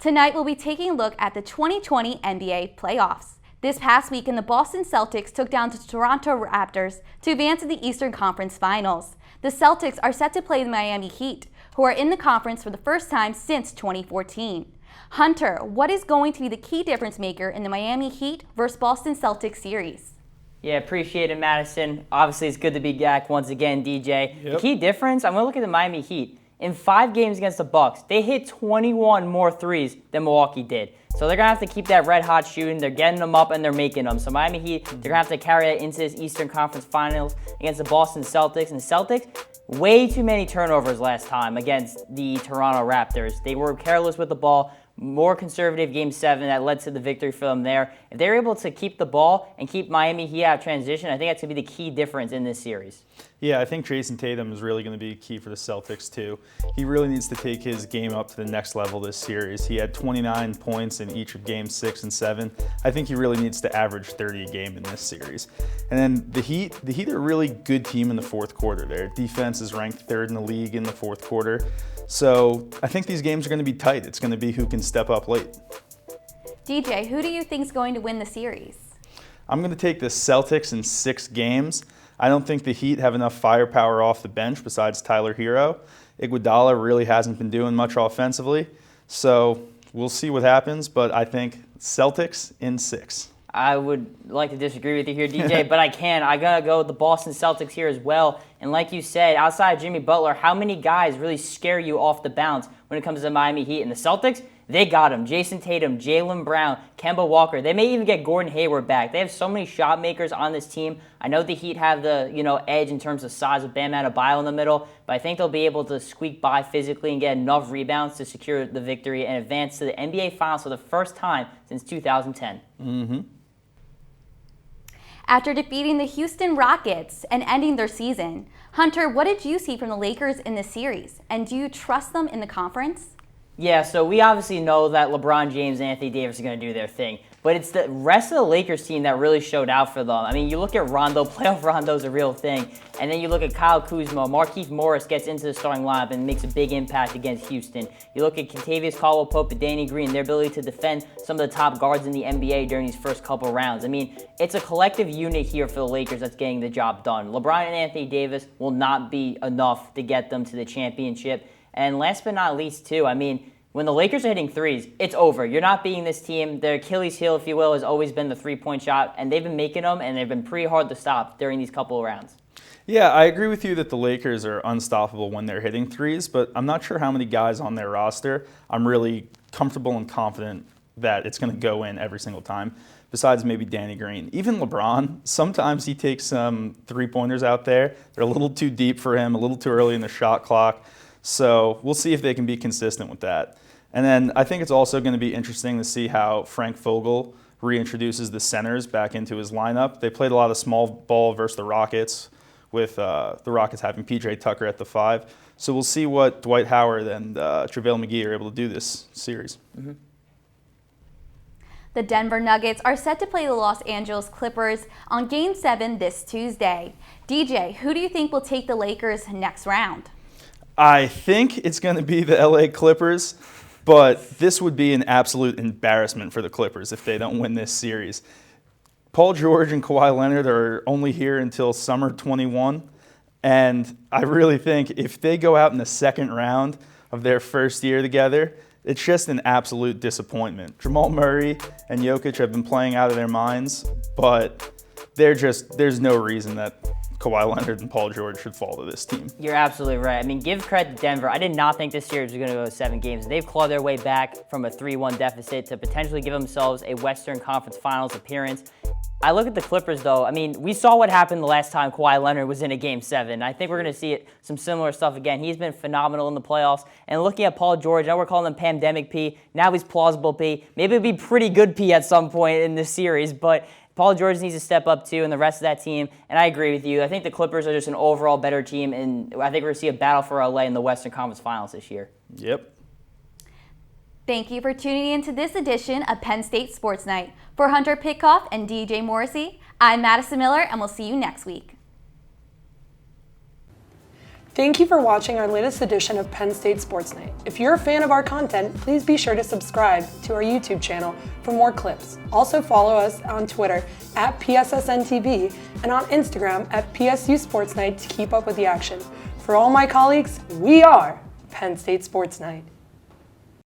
Tonight, we'll be taking a look at the 2020 NBA playoffs. This past weekend, the Boston Celtics took down the Toronto Raptors to advance to the Eastern Conference Finals. The Celtics are set to play the Miami Heat, who are in the conference for the first time since 2014. Hunter, what is going to be the key difference maker in the Miami Heat versus Boston Celtics series? Yeah, appreciate it, Madison. Obviously, it's good to be back once again, DJ. Yep. The key difference, I'm going to look at the Miami Heat. In 5 games against the Bucks, they hit 21 more threes than Milwaukee did. So they're going to have to keep that red-hot shooting. They're getting them up and they're making them. So Miami Heat, they're going to have to carry that into this Eastern Conference Finals against the Boston Celtics. And the Celtics, way too many turnovers last time against the Toronto Raptors. They were careless with the ball. More conservative Game 7 that led to the victory for them there. If they're able to keep the ball and keep Miami Heat out of transition, I think that's going to be the key difference in this series. Yeah, I think Jason Tatum is really going to be key for the Celtics too. He really needs to take his game up to the next level this series. He had 29 points in each of Games 6 and 7. I think he really needs to average 30 a game in this series. And then the Heat are a really good team in the fourth quarter. Their defense is ranked 3rd in the league in the fourth quarter. So I think these games are going to be tight. It's going to be who can step up late. DJ, who do you think is going to win the series? I'm going to take the Celtics in 6 games. I don't think the Heat have enough firepower off the bench besides Tyler Hero. Iguodala really hasn't been doing much offensively. So we'll see what happens, but I think Celtics in 6. I would like to disagree with you here, DJ, but I can't. I got to go with the Boston Celtics here as well. And like you said, outside of Jimmy Butler, how many guys really scare you off the bounce when it comes to the Miami Heat? And the Celtics, they got him. Jason Tatum, Jaylen Brown, Kemba Walker. They may even get Gordon Hayward back. They have so many shot makers on this team. I know the Heat have the edge in terms of size of Bam Adebayo in the middle, but I think they'll be able to squeak by physically and get enough rebounds to secure the victory and advance to the NBA Finals for the first time since 2010. Mm-hmm. After defeating the Houston Rockets and ending their season, Hunter, what did you see from the Lakers in this series? And do you trust them in the conference? Yeah, so we obviously know that LeBron James and Anthony Davis are going to do their thing. But it's the rest of the Lakers team that really showed out for them. I mean, you look at Rondo, playoff Rondo's a real thing. And then you look at Kyle Kuzma, Markieff Morris gets into the starting lineup and makes a big impact against Houston. You look at Kentavious Caldwell-Pope and Danny Green, their ability to defend some of the top guards in the NBA during these first couple rounds. I mean, it's a collective unit here for the Lakers that's getting the job done. LeBron and Anthony Davis will not be enough to get them to the championship. And last but not least, too, I mean, when the Lakers are hitting threes, it's over. You're not beating this team. Their Achilles heel, if you will, has always been the three-point shot, and they've been making them, and they've been pretty hard to stop during these couple of rounds. Yeah, I agree with you that the Lakers are unstoppable when they're hitting threes, but I'm not sure how many guys on their roster I'm really comfortable and confident that it's going to go in every single time, besides maybe Danny Green. Even LeBron, sometimes he takes some three-pointers out there. They're a little too deep for him, a little too early in the shot clock. So we'll see if they can be consistent with that. And then I think it's also going to be interesting to see how Frank Vogel reintroduces the centers back into his lineup. They played a lot of small ball versus the Rockets, with the Rockets having P.J. Tucker at the 5. So we'll see what Dwight Howard and JaVale McGee are able to do this series. Mm-hmm. The Denver Nuggets are set to play the Los Angeles Clippers on Game 7 this Tuesday. DJ, who do you think will take the Lakers next round? I think it's going to be the LA Clippers, but this would be an absolute embarrassment for the Clippers if they don't win this series. Paul George and Kawhi Leonard are only here until summer 21, and I really think if they go out in the second round of their first year together, it's just an absolute disappointment. Jamal Murray and Jokic have been playing out of their minds, but there's no reason that Kawhi Leonard and Paul George should fall to this team. You're absolutely right. I mean, give credit to Denver. I did not think this series was going to go to 7 games. They've clawed their way back from a 3-1 deficit to potentially give themselves a Western Conference Finals appearance. I look at the Clippers, though. I mean, we saw what happened the last time Kawhi Leonard was in a Game 7. I think we're going to see some similar stuff again. He's been phenomenal in the playoffs. And looking at Paul George, now we're calling him Pandemic P. Now he's Plausible P. Maybe it'll be pretty good P at some point in this series, but Paul George needs to step up too, and the rest of that team. And I agree with you. I think the Clippers are just an overall better team, and I think we're going to see a battle for LA in the Western Conference Finals this year. Yep. Thank you for tuning in to this edition of Penn State Sports Night. For Hunter Pitcoff and DJ Morrissey, I'm Madison Miller, and we'll see you next week. Thank you for watching our latest edition of Penn State Sports Night. If you're a fan of our content, please be sure to subscribe to our YouTube channel for more clips. Also follow us on Twitter at PSSN TV and on Instagram at PSU Sports Night to keep up with the action. For all my colleagues, we are Penn State Sports Night.